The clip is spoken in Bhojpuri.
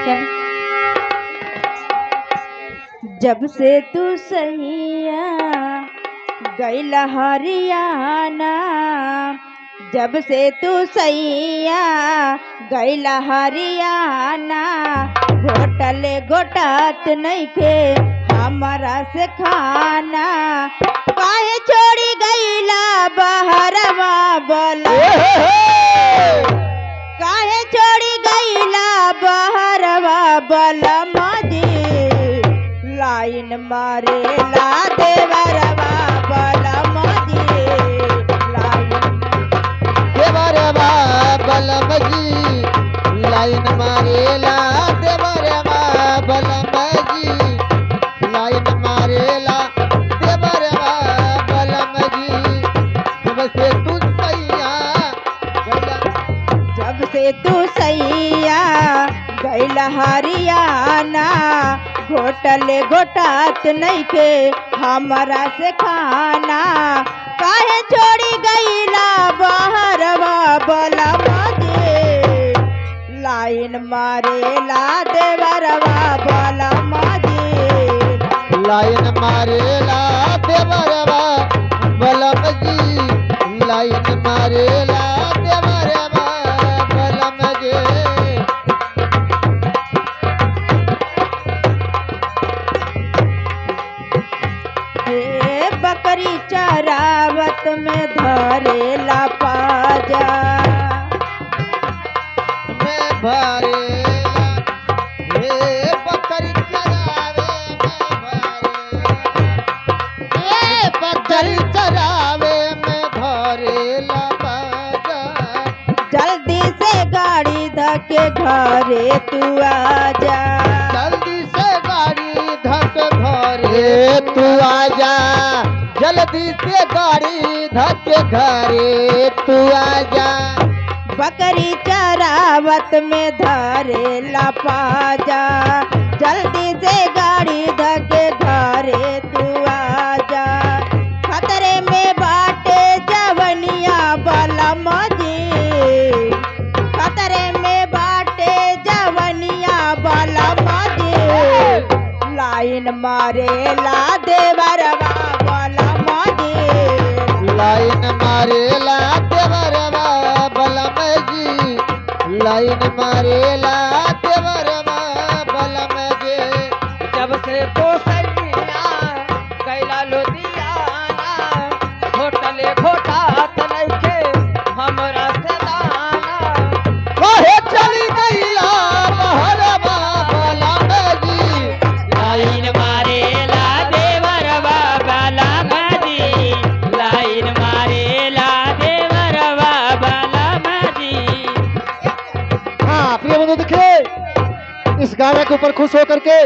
चल। जब से तू सैया गैला हरियाणा, जब से तू सैया गैला हरियाणा, घोटल घोटात नइखे हमारा से खाना। काहे छोड़ी गैला बहरवा बोला, काहे छोड़ी गैला बहरवा बोला मजी, लाइन मारेला देवरवा बोला मजी, देवरवा बलमजी, लाइन मारेला देवरवा बलमजी, लाइन मारेला देवरवा बलमजी। जब से तू सैया गैला, जब से तू सैया गैला हरियाणा, घोटल घोटात नइखे हमारा से खाना। काहे छोड़ी गैला बहरवा बोला मजी, लाइन मारेला देवरवा बोला मजी, लाइन मारेला देवरवा बलमजी, लाइन मारेला देवरवा बलमजी। हे बकरी चरावत में धरेला पाजा, मैं भरेला हे बकरी चरावे में भरेला, हे बकरी चरावे में भरेला बाजा। जल्दी से गाड़ी धके घरे तू आजा, जल्दी से गाड़ी धक घरे तू आजा, जल्दी से गाड़ी धक घरे तू आजा। बकरी चरावत में धरेला पाजा, जल्दी से गाड़ी धके घरे तू आजा। खतरे में बाटे जवनिया वाला मजी, खतरे में बाटे जवनिया वाला मजी, लाइन मारेला देवरवा वाला मजी, लाइन मारेला देवरवा बलमजी, लाइन मारेला देवरवा बलमजी। जब से तो सैया कैला लुधियाना, घोटले घोटात नइखे हमरा से दाना। काहे चली गईला बहरवा बलमजी, लाइन मारेला देवरवा बलमजी, लाइन मारेला देवरवा बलमजी। हाँ प्रिय बंधु देखिए इस गाने के ऊपर खुश होकर के